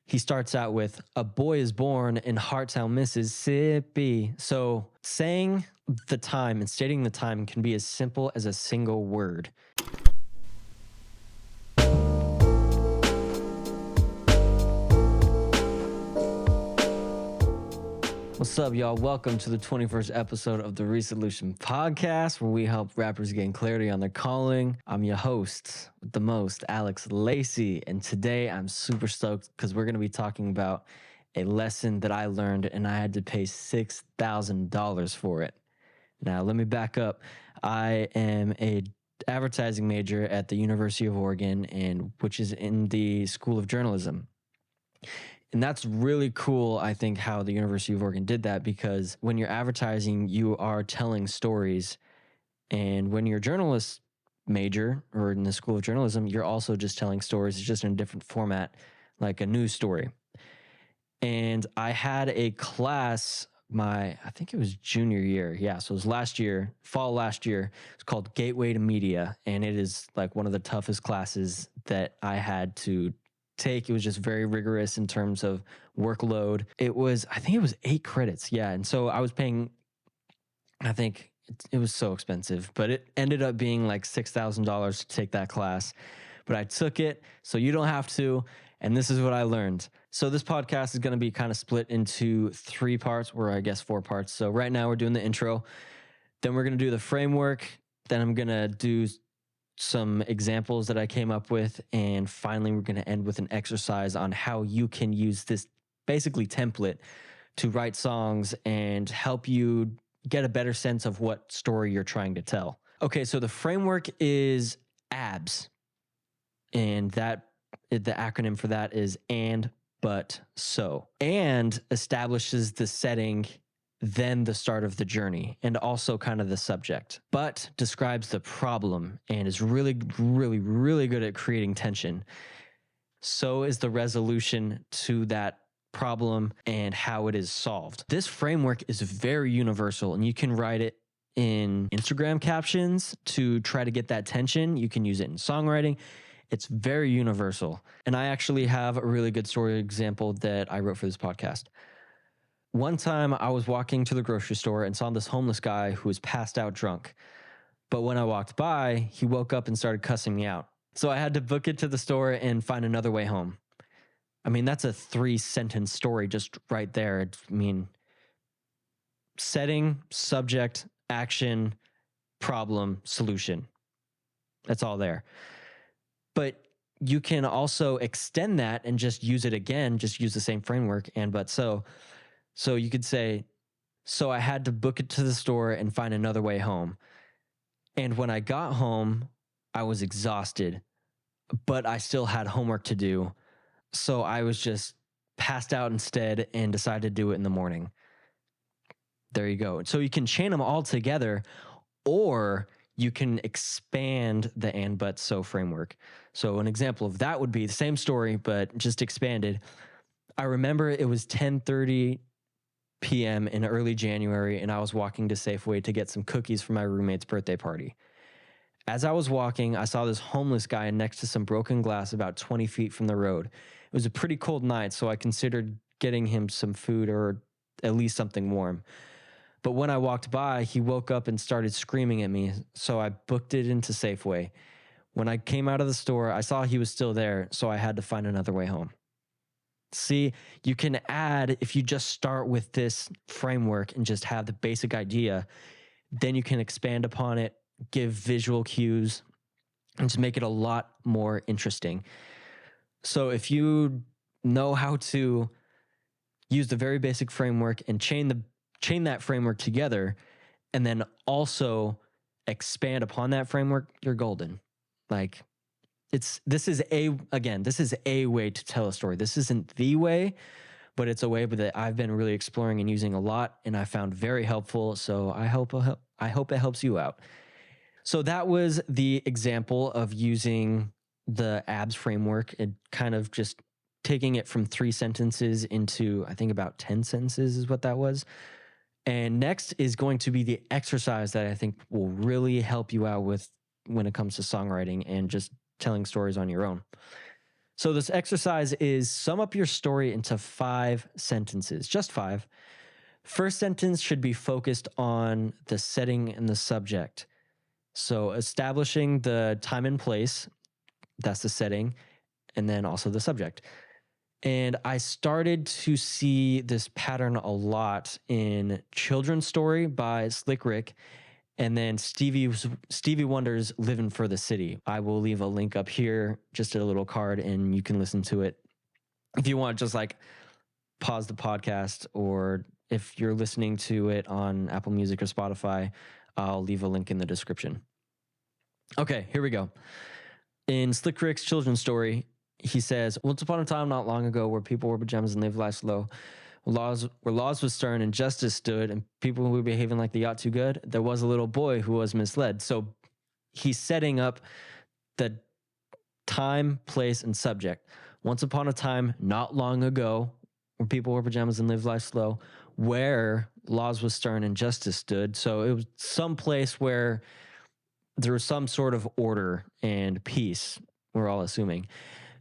he starts out with, "A boy is born in Harttown, Mississippi." So saying the time and stating the time can be as simple as a single word. What's up, y'all? Welcome to the 21st episode of the Resolution Podcast, where we help rappers gain clarity on their calling. I'm your host with the most, Alex Lacey, and today I'm super stoked because we're going to be talking about a lesson that I learned and I had to pay $6,000 for it. Now, let me back up. I am a advertising major at the University of Oregon, and which is in the School of Journalism. And that's really cool, I think, how the University of Oregon did that, because when you're advertising, you are telling stories. And when you're a journalist major or in the School of Journalism, you're also just telling stories. It's just in a different format, like a news story. And I had a class, I think it was junior year. Yeah, so it was last year, fall last year. It's called Gateway to Media. And it is like one of the toughest classes that I had to take. It was just very rigorous in terms of workload. I think it was 8 credits. Yeah. And so I was paying, I think it was so expensive, but it ended up being like $6,000 to take that class. But I took it, so you don't have to. And this is what I learned. So this podcast is going to be kind of split into 3 parts, or I guess 4 parts. So right now we're doing the intro. Then we're going to do the framework. Then I'm going to do some examples that I came up with. And finally, we're going to end with an exercise on how you can use this basically template to write songs and help you get a better sense of what story you're trying to tell. Okay, so the framework is ABS. And the acronym for that is and, but, so. And establishes the setting, then the start of the journey, and also kind of the subject. But describes the problem and is really, really, really good at creating tension. So is the resolution to that problem and how it is solved. This framework is very universal, and you can write it in Instagram captions to try to get that tension. You can use it in songwriting. It's very universal. And I actually have a really good story example that I wrote for this podcast. One time I was walking to the grocery store and saw this homeless guy who was passed out drunk. But when I walked by, he woke up and started cussing me out. So I had to book it to the store and find another way home. I mean, that's a 3-sentence story just right there. I mean, setting, subject, action, problem, solution. That's all there. But you can also extend that and just use it again, just use the same framework, and but so. So you could say, so I had to book it to the store and find another way home. And when I got home, I was exhausted, but I still had homework to do. So I was just passed out instead and decided to do it in the morning. There you go. So you can chain them all together, or you can expand the and, but, so framework. So an example of that would be the same story, but just expanded. I remember it was 10:30 p.m. in early January, and I was walking to Safeway to get some cookies for my roommate's birthday party. As I was walking, I saw this homeless guy next to some broken glass about 20 feet from the road. It was a pretty cold night, so I considered getting him some food or at least something warm. But when I walked by, he woke up and started screaming at me, so I booked it into Safeway. When I came out of the store, I saw he was still there, so I had to find another way home. See, you can add, if you just start with this framework and just have the basic idea, then you can expand upon it, give visual cues, and just make it a lot more interesting. So if you know how to use the very basic framework and chain that framework together, and then also expand upon that framework, you're golden. Like, this is a way to tell a story. This isn't the way, but it's a way that I've been really exploring and using a lot, and I found very helpful. So I hope it helps you out. So that was the example of using the ABS framework and kind of just taking it from 3 sentences into, I think, about 10 sentences is what that was. And next is going to be the exercise that I think will really help you out with when it comes to songwriting and just telling stories on your own. So this exercise is sum up your story into 5 sentences, just 5. First sentence should be focused on the setting and the subject. So establishing the time and place, that's the setting, and then also the subject. And I started to see this pattern a lot in Children's Story by Slick Rick, and then Stevie Wonder's Living for the City. I will leave a link up here, just a little card, and you can listen to it. If you want, just like pause the podcast, or if you're listening to it on Apple Music or Spotify, I'll leave a link in the description. Okay, here we go. In Slick Rick's Children's Story, he says, once upon a time not long ago where people wore pajamas and lived life slow, where laws was stern and justice stood and people who were behaving like they ought too good, there was a little boy who was misled. So he's setting up the time, place, and subject. Once upon a time not long ago where people wore pajamas and lived life slow, where laws was stern and justice stood. So it was some place where there was some sort of order and peace, we're all assuming.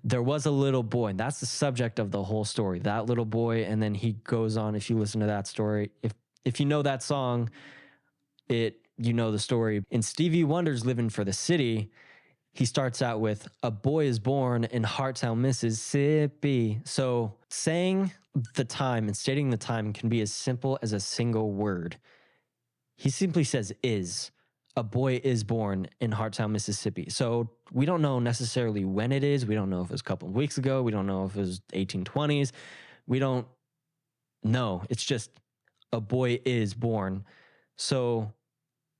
There was a little boy, and that's the subject of the whole story, that little boy. And then he goes on, if you listen to that story, if you know that song, you know the story. In Stevie Wonder's Living for the City, he starts out with, a boy is born in Harttown, Mississippi. So saying the time and stating the time can be as simple as a single word. He simply says is. A boy is born in Harttown, Mississippi. So we don't know necessarily when it is. We don't know if it was a couple of weeks ago. We don't know if it was 1820s. We don't know. It's just a boy is born. So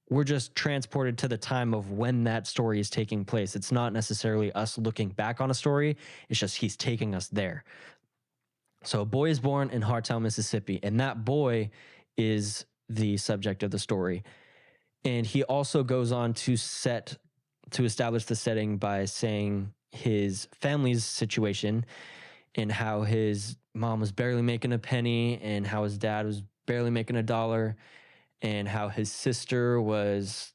we're just transported to the time of when that story is taking place. It's not necessarily us looking back on a story. It's just he's taking us there. So a boy is born in Harttown, Mississippi, and that boy is the subject of the story. And he also goes on to establish the setting by saying his family's situation and how his mom was barely making a penny and how his dad was barely making $1 and how his sister was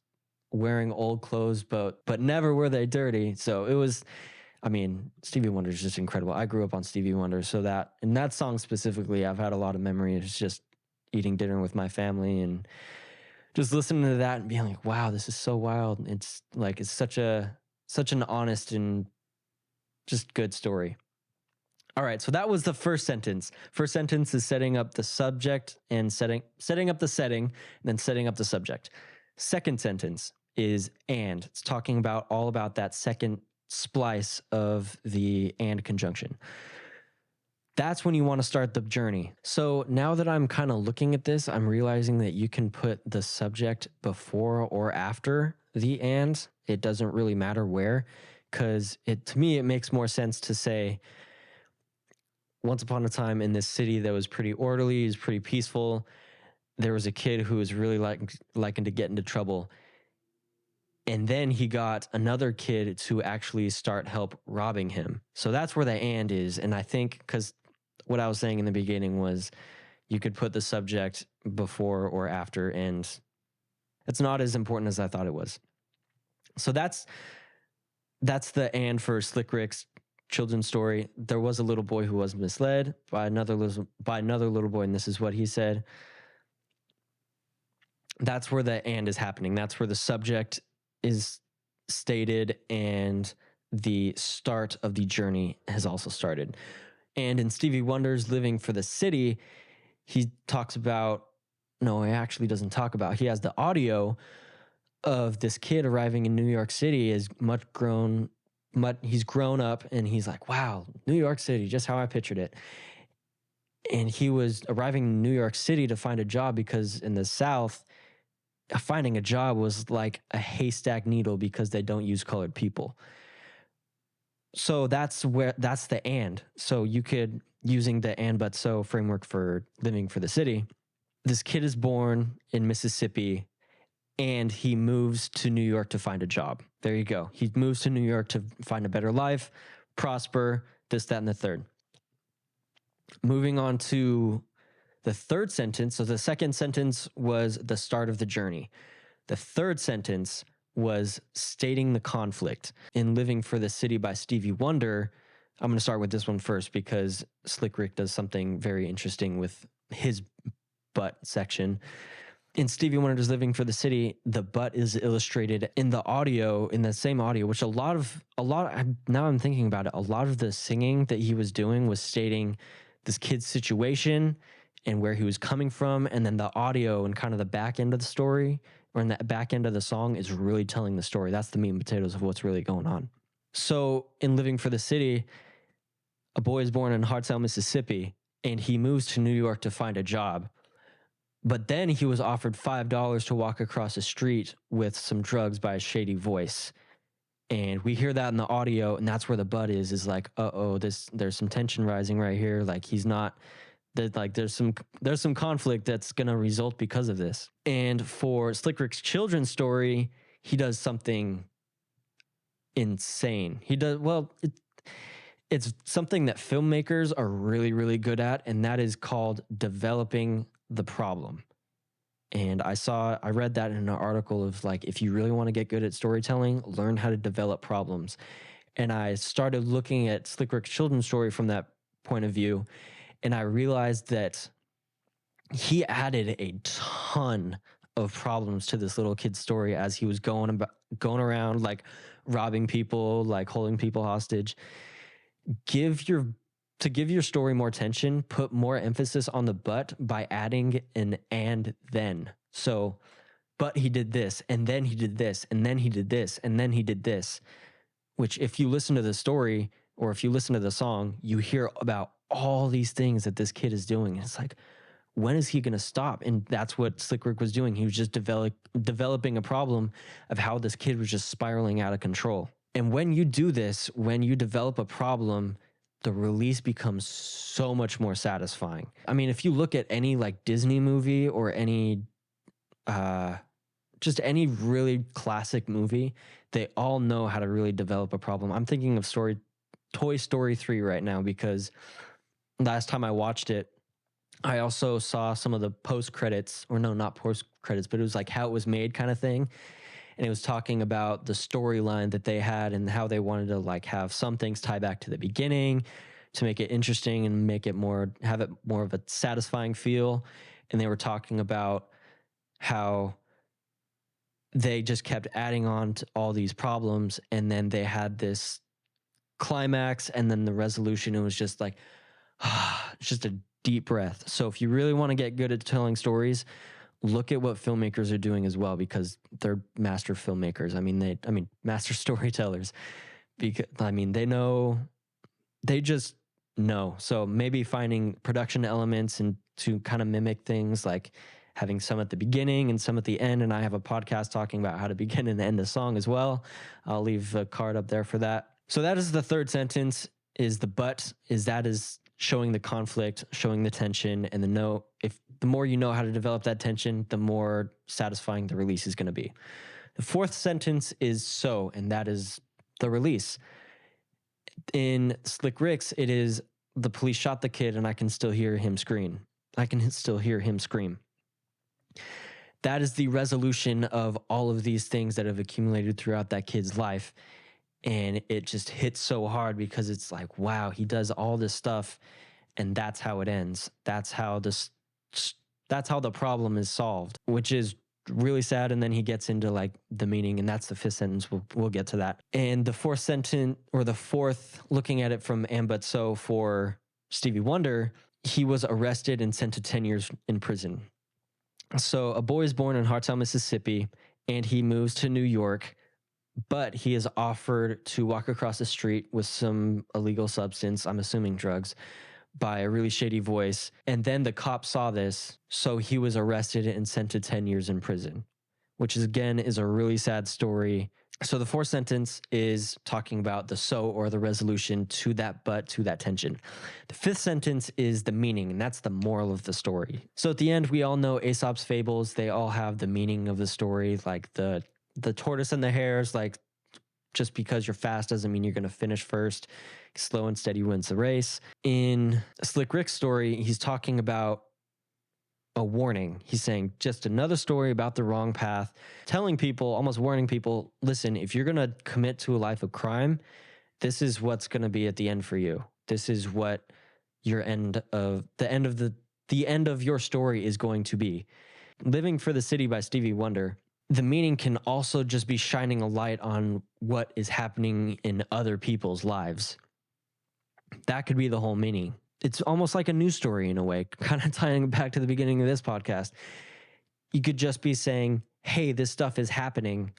wearing old clothes, but never were they dirty. So it was, Stevie Wonder is just incredible. I grew up on Stevie Wonder, so that song specifically, I've had a lot of memories. It's just eating dinner with my family and just listening to that and being like, wow, this is so wild. It's like, it's such an honest and just good story. All right, so that was the first sentence. First sentence is setting up the subject and setting up the setting, and then setting up the subject. Second sentence is and. It's talking all about that second splice of the and conjunction. That's when you want to start the journey. So now that I'm kind of looking at this, I'm realizing that you can put the subject before or after the and. It doesn't really matter where, because to me, it makes more sense to say, once upon a time in this city that was pretty orderly, was pretty peaceful, there was a kid who was really liking to get into trouble. And then he got another kid to actually start help robbing him. So that's where the and is. And I think, because what I was saying in the beginning was you could put the subject before or after, and it's not as important as I thought it was. So that's the and for Slick Rick's Children's Story. There was a little boy who was misled by another little boy, and this is what he said. That's where the and is happening. That's where the subject is stated and the start of the journey has also started. And in Stevie Wonder's Living for the City, he talks about, no, he actually doesn't talk about, he has the audio of this kid arriving in New York City he's grown up, and he's like, wow, New York City, just how I pictured it. And he was arriving in New York City to find a job because in the South, finding a job was like a haystack needle because they don't use colored people. So that's the and. So you could, using the and but so framework for Living for the City, this kid is born in Mississippi and he moves to New York to find a job. There you go. He moves to New York to find a better life, prosper, this, that, and the third. Moving on to the third sentence. So the second sentence was the start of the journey. The third sentence was stating the conflict. In Living for the City by Stevie Wonder, I'm going to start with this one first because Slick Rick does something very interesting with his butt section. In Stevie Wonder's Living for the City, the butt is illustrated in the audio, in the same audio, which now I'm thinking about it, a lot of the singing that he was doing was stating this kid's situation and where he was coming from. And then the audio and kind of the back end of the story, or in the back end of the song, is really telling the story. That's the meat and potatoes of what's really going on. So in Living for the City, a boy is born in Hartselle, Mississippi, and he moves to New York to find a job. But then he was offered $5 to walk across the street with some drugs by a shady voice. And we hear that in the audio, and that's where the butt is like, there's some tension rising right here. Like there's some conflict that's gonna result because of this. And for Slick Rick's children's story, he does something insane. It's something that filmmakers are really, really good at, and that is called developing the problem. And I read that in an article of like, if you really want to get good at storytelling, learn how to develop problems. And I started looking at Slick Rick's children's story from that point of view, and I realized that he added a ton of problems to this little kid's story as he was going around, like robbing people, like holding people hostage. To give your story more tension, put more emphasis on the but by adding an and then. So, but he did this, and then he did this, and then he did this, and then he did this, which if you listen to the story or if you listen to the song, you hear about all these things that this kid is doing. And it's like, when is he going to stop? And that's what Slick Rick was doing. He was just developing a problem of how this kid was just spiraling out of control. And when you do this, when you develop a problem, the release becomes so much more satisfying. I mean, if you look at any like Disney movie or any, just any really classic movie, they all know how to really develop a problem. I'm thinking of Toy Story 3 right now because last time I watched it, I also saw some of the post credits, or no, not post credits, but it was like how it was made kind of thing. And it was talking about the storyline that they had and how they wanted to like have some things tie back to the beginning to make it interesting and have it more of a satisfying feel. And they were talking about how they just kept adding on to all these problems. And then they had this climax and then the resolution. It was just like, it's just a deep breath. So if you really want to get good at telling stories, look at what filmmakers are doing as well, because they're master filmmakers. I mean, master storytellers, because they just know. So maybe finding production elements and to kind of mimic things, like having some at the beginning and some at the end. And I have a podcast talking about how to begin and end a song as well. I'll leave a card up there for that. So that is the third sentence, is the but, is showing the conflict, showing the tension, and the more you know how to develop that tension, the more satisfying the release is going to be. The fourth sentence is so, and that is the release. In Slick Rick's, it is the police shot the kid and I can still hear him scream. That is the resolution of all of these things that have accumulated throughout that kid's life. And it just hits so hard because it's like, wow, he does all this stuff and that's how it ends. That's how the problem is solved, which is really sad. And then he gets into like the meaning, and that's the fifth sentence. We'll get to that. And the fourth sentence, or the fourth, looking at it from And But So for Stevie Wonder, he was arrested and sent to 10 years in prison. So a boy is born in Hartselle, Mississippi, and he moves to New York, but he is offered to walk across the street with some illegal substance, I'm assuming drugs, by a really shady voice. And then the cop saw this, so he was arrested and sent to 10 years in prison, which is a really sad story. So the fourth sentence is talking about the so, or the resolution to that but, to that tension. The fifth sentence is the meaning, and that's the moral of the story. So at the end, we all know Aesop's fables. They all have the meaning of the story, like the tortoise and the hares, like just because you're fast doesn't mean you're going to finish first. Slow and steady wins the race. In Slick Rick's story, he's talking about a warning. He's saying just another story about the wrong path, telling people, almost warning people, listen, if you're going to commit to a life of crime, this is what's going to be at the end for you. This is what your end of your story is going to be. Living for the City by Stevie Wonder, the meaning can also just be shining a light on what is happening in other people's lives. That could be the whole meaning. It's almost like a news story in a way, kind of tying back to the beginning of this podcast. You could just be saying, hey, this stuff is happening.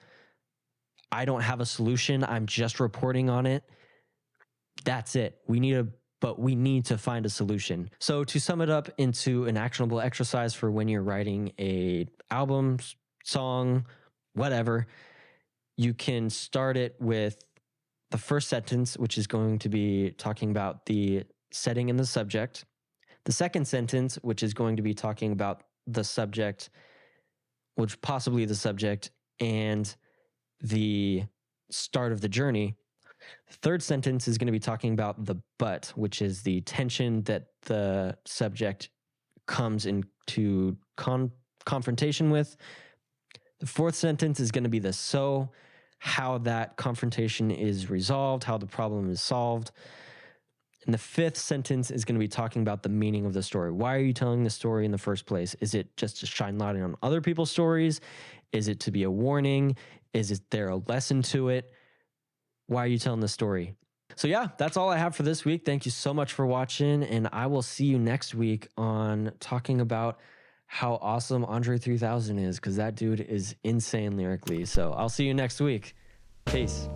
I don't have a solution. I'm just reporting on it. That's it. We need to find a solution. So to sum it up into an actionable exercise for when you're writing a album, song, whatever, you can start it with the first sentence, which is going to be talking about the setting and the subject. The second sentence, which is going to be talking about the subject, which possibly the subject and the start of the journey. The third sentence is going to be talking about the but, which is the tension that the subject comes into confrontation with. The fourth sentence is going to be the so, how that confrontation is resolved, how the problem is solved. And the fifth sentence is going to be talking about the meaning of the story. Why are you telling the story in the first place? Is it just to shine light on other people's stories? Is it to be a warning? Is there a lesson to it? Why are you telling the story? So yeah, that's all I have for this week. Thank you so much for watching, and I will see you next week on talking about how awesome Andre 3000 is, because that dude is insane lyrically. So I'll see you next week. Peace.